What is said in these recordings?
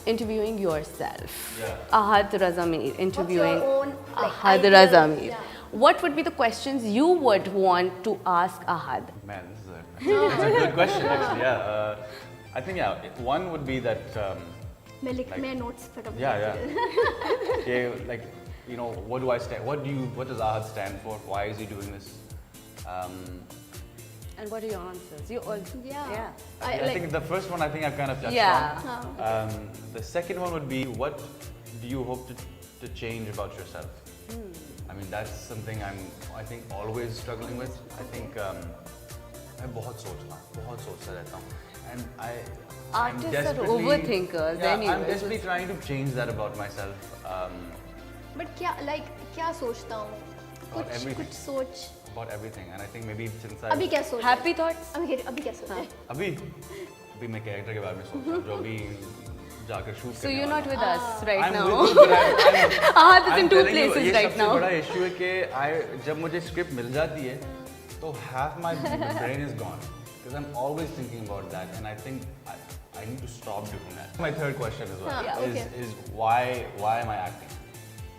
interviewing yourself. Yeah. Ahad Raza Mir interviewing What's your own, like, Ahad ideal- Raza Mir. yeah. What would be the questions you would want to ask Ahad? Man, this is that's a good question actually. Yeah. I think one would be that. मैं लिख Like- मैं notes फटाफट Yeah. Okay, like, what do I stand? What does Ahad stand for? Why is he doing this? And what are your answers? You all, Yeah. I think the first one I've kind of touched Yeah. on. The second one would be, what do you hope to change about yourself? I mean, that's something I think always struggling with. I think मैं बहुत सोचता रहता हूँ, and I'm Artists are desperately- overthinkers Yeah, anyway. I'm desperately trying to change that about myself. But क्या सोचता हूँ everything. कुछ सोच About everything, and I think maybe since अभी क्या सोच happy thoughts? अभी क्या सोच अभी मैं कैरेक्टर के बारे में सोच रहा हूँ, जो अभी जाकर shoot So you're not with us right I'm now. with you, but I'm Ahad is I'm in two telling you, places ये right सबसे now. बड़ा इशू है कि जब मुझे स्क्रिप्ट मिल जाती है तो half my brain is gone because I'm always thinking about that, and I think I need to stop doing that. My third question as well Yeah, okay. is why am I acting?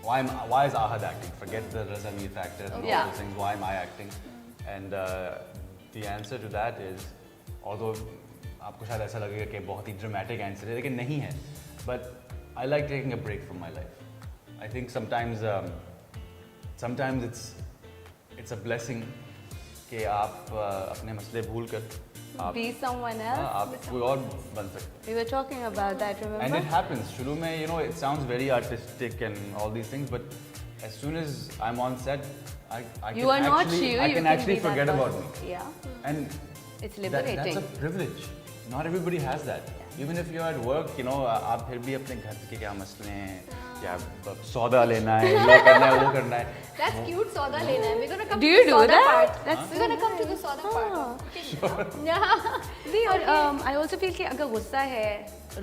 Why is Ahad acting? Forget the Raza Mir factor and all Yeah. those things. Why am I acting? And the answer to that is, although आपको शायद ऐसा लगेगा कि बहुत ही dramatic answer है, लेकिन नहीं है. But I like taking a break from my life. I think sometimes it's a blessing कि आप अपने मसले भूल कर आप Be someone else. आप कोई और बन सकते We were talking about that, remember? हैं. And it happens. शुरू में it sounds very artistic and all these things, but as soon as I'm on set, I You can are not actually, you. I you can actually be that forget about me. person. Yeah. And It's that's liberating. a privilege. Not everybody has that. Even if you're at work, आप फिर भी अपने घर के क्या मसले हैं, क्या सौदा लेना है, ये करना है, वो करना है. That's cute सौदा लेना है. We're gonna come Do to you the do सौदा that? part. That's We're gonna come to the सौदा part. Yeah. See, और I also feel कि अगर गुस्सा है,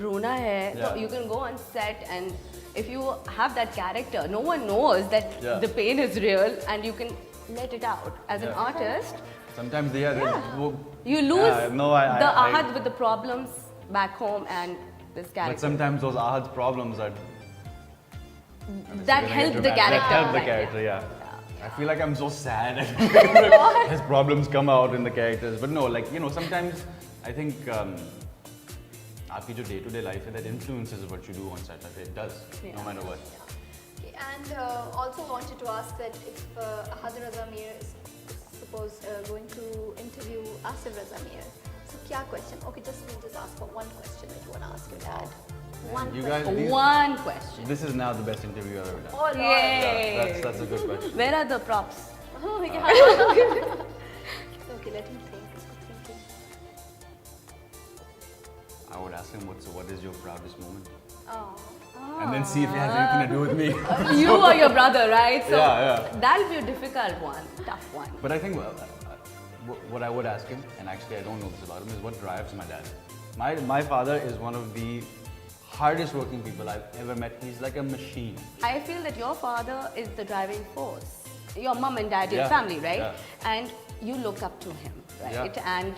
रोना है, Yeah. so you can go on set and if you have that character, no one knows that Yeah. the pain is real and you can let it out. As an Yeah. artist, Sometimes you lose no, the Ahad with the problems back home and this but character. sometimes those Ahad's problems are That help the character. Help the right, character, yeah. I feel like I'm so sad. His problems come out in the characters, but no, sometimes I think आपकी जो day-to-day life है, that influences what you do on set. It does, no matter what. Okay, and also wanted to ask that if Ahad Raza Mir is suppose going to interview Asif Raza Mir, so क्या question? Okay, we'll just ask for one question that you want to ask your dad. One You question. guys, One question. this is now the best interview I've ever done. Oh, Lord. Yay! That's a good question. Where are the props? Oh, yeah. Okay, let him think. Thinking. I would ask him, what is your proudest moment? Oh. And then see if it has anything to do with me. You or your brother, right? So Yeah. that'll be a difficult one, tough one. But I think what I would ask him, and actually I don't know this about him, is what drives my dad. My father is one of the hardest working people I've ever met. He's like a machine. I feel that your father is the driving force. Your mom and dad, your Yeah, family, right? yeah. And you look up to him, right? Yeah. And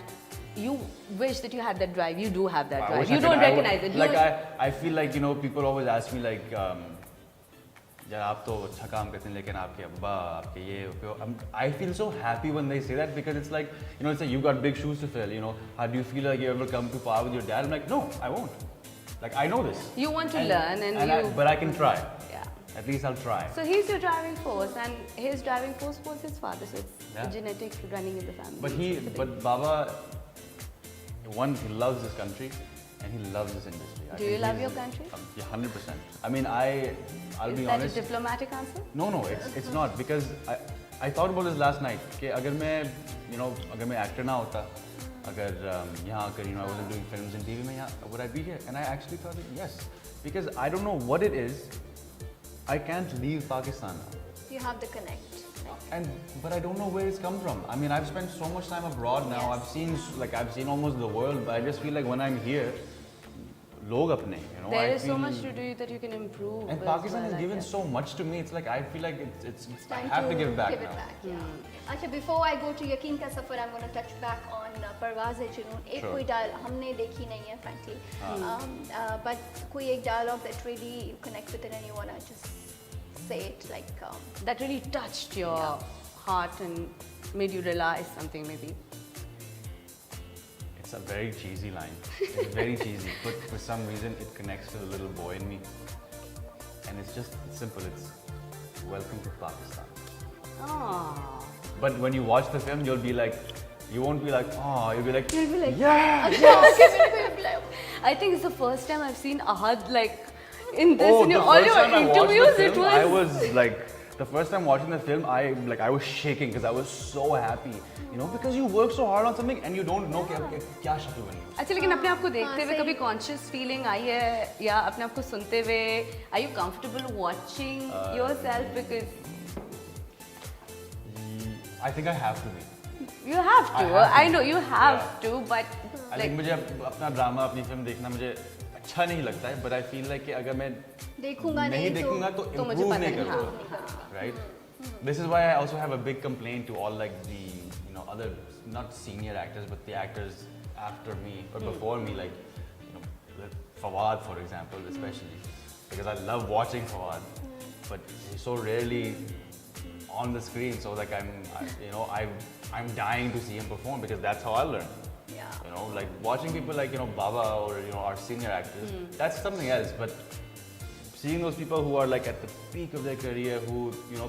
you wish that you had that drive. You do have that I drive. wish You I don't could- I would- recognize it. Like You- I feel like people always ask me like, यार आप तो अच्छा काम करते हैं लेकिन आपके अब्बा आपके ये I feel so happy when they say that because it's like it's like you got big shoes to fill. How do you feel like you ever come to power with your dad? I'm like, no, I won't. Like I know this. You want to learn and but I can try. Yeah. At least I'll try. So he's your driving force, and his driving force was his father. So it's Yeah. genetic running in the family. But Baba, one, he loves this country and he loves this industry. I Do think you love he's- your country? Yeah, 100%. I mean, I'll Is be that honest. a diplomatic answer? No, it's not because I thought about this last night कि अगर मैं अगर मैं actor ना होता, अगर यहाँ आकर I wasn't doing films and TV में would I be here? And I actually thought that yes, because I don't know what it is. I can't leave Pakistan now. You have the connect. But I don't know where it's come from. I mean, I've spent so much time abroad now. Yes. I've seen almost the world. But I just feel like when I'm here, लोग अपने, you know. There I is so feel- much to do that you can improve. And as Pakistan well, has I given guess. so much to me. It's like I feel like it's I Time have to give back give now. it back, yeah. अच्छा, before I go to Yaqeen Ka Safar, I'm going to touch back on Parwaaz-e-Junoon. एक Sure. कोई हमने देखी नहीं है, frankly. But कोई एक dialogue that really you connect with it and you want to just say it like. That really touched your heart and made you realize something maybe. It's a very cheesy line. It's very cheesy, but for some reason it connects to the little boy in me. And it's just simple. It's welcome to Pakistan. Ah. But when you watch the film, you'll be like, you won't be like, oh, you'll be like, You'll be like, yeah. I think it's the first time I've seen Ahad like in this Oh, in the your, all first your time I watched the interviews. It film, was. I was like, the first time watching the film, I was shaking because I was so happy, you know, because you work so hard on something and you don't know क्या शक्ल बनी. अच्छा, लेकिन अपने आप को देखते हुए सही। कभी कॉन्शियस फीलिंग आई है या अपने आप को सुनते हुए are you comfortable watching yourself because I think I have to be. You have I to have to. I know you have Yeah. To but I think मुझे अपना ड्रामा अपनी फिल्म देखना मुझे अच्छा नहीं लगता है, but I feel like कि अगर मैं देखूंगा नहीं नहीं देखूंगा तो तो मुझे improve पता नहीं नहीं, करूँगा, right? This is why I also have a big complaint to all like the other not senior actors but the actors after me or before me, like like Fawad for example, especially because I love watching Fawad, but he's so rarely on the screen, so like I'm dying to see him perform because that's how I learn. Yeah. You know, like watching people like Baba or our senior actors, that's something else. But seeing those people who are like at the peak of their career, who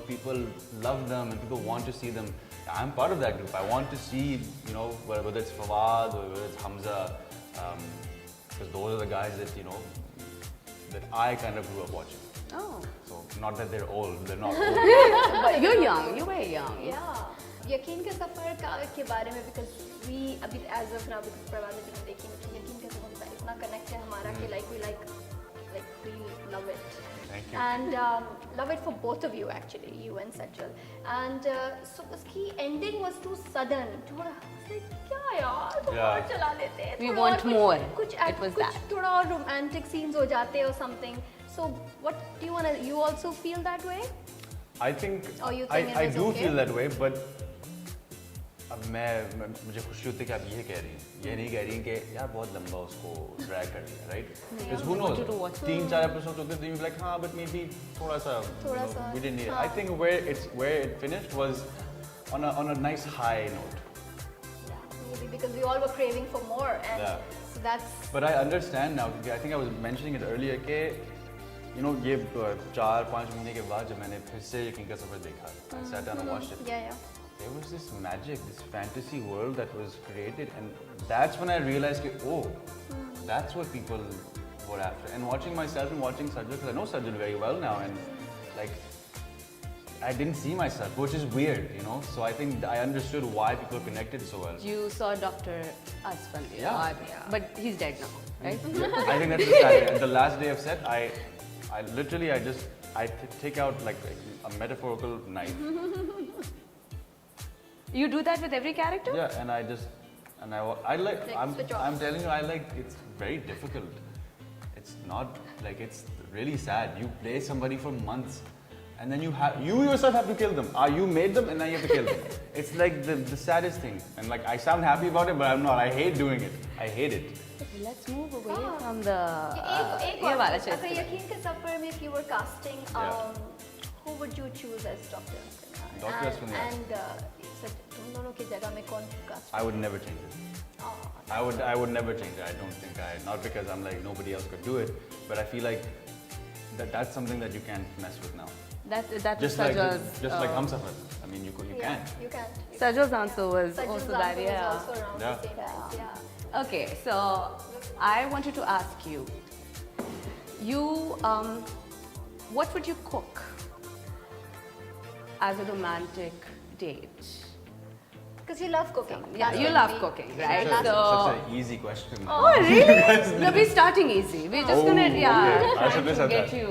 people love them and people want to see them, I'm part of that group. I want to see whether it's Fawad or whether it's Hamza, because those are the guys that that I kind of grew up watching. Oh. So not that they're old, they're not old. But you're young, you're very young. Yeah. यकीन के सफर के बारे में because we अभी as of now because Parwaaz-e-Junoon देखी नहीं तो यकीन के सफर के साथ इतना connect है हमारा कि like we love it. Thank you. And love it for both of you actually, you and Sajjal. And so उसकी ending was too sudden. थोड़ा क्या यार थोड़ा और चला लेते हैं. We थोड़ा want और कुछ- more. कुछ It was कुछ that. थोड़ा और romantic scenes हो जाते or something. So what do you wanna? You also feel that way? I think Or you think it I was do okay? feel that way, but अब मुझे खुशी होती है कि आप ये कह रही हैं, ये नहीं कह रही हैं कि यार बहुत लंबा उसको ड्रैग कर दिया, right? Because who knows? wanted to watch 3-4 episodes होते तो you'd be like हाँ, but maybe थोड़ा सा we didn't need it. I think where it finished was on a nice high note. Maybe because we all were craving for more, and Yeah. so that's But I understand now. I think I was mentioning it earlier कि ये 4-5 महीने के बाद जब मैंने फिर से यकीन का सफर देखा, I sat down and watched it. yeah. There was this magic, this fantasy world that was created, and that's when I realized that, that's what people were after. And watching myself and watching Sajjal, because I know Sajjal very well now, and like I didn't see myself, which is weird, So I think I understood why people connected so well. You saw Dr. Asfal. Yeah. But he's dead now, right? I think that's the sad. The last day of set, I literally take out like a metaphorical knife. You do that with every character? Yeah, and I like switch off. I'm telling you, it's very difficult. It's not like it's really sad. You play somebody for months, and then you yourself have to kill them. You made them, and now you have to kill them. It's like the saddest thing. And like I sound happy about it, but I'm not. I hate doing it. I hate it. Let's move away from the. एक ये और वाला अगर चलते हैं. यकीन के सफर में if you were casting, Yeah. who would you choose as Dr. Asfal? Dr. Asfal, yeah. And तुम दोनों की जगह में कौन cast? I would never change it. I would never change it. I don't think not because I'm like nobody else could do it, but I feel like that's something that you can't mess with now. That's Just like Sajjal's, like Humsafar. I mean, you Yeah, can. you can't. Sajjal's answer was Sajjal's also answer that, was yeah. also around Yeah. the same lines, yeah. Okay, so I wanted to ask you, what would you cook as a romantic date? Because you love cooking. Yeah, That's you what love we- cooking, Yeah, right? that's- So- Such an easy question. Oh, really? No, we're starting easy. We're just Oh, gonna, okay. I should trying have to said get that. you.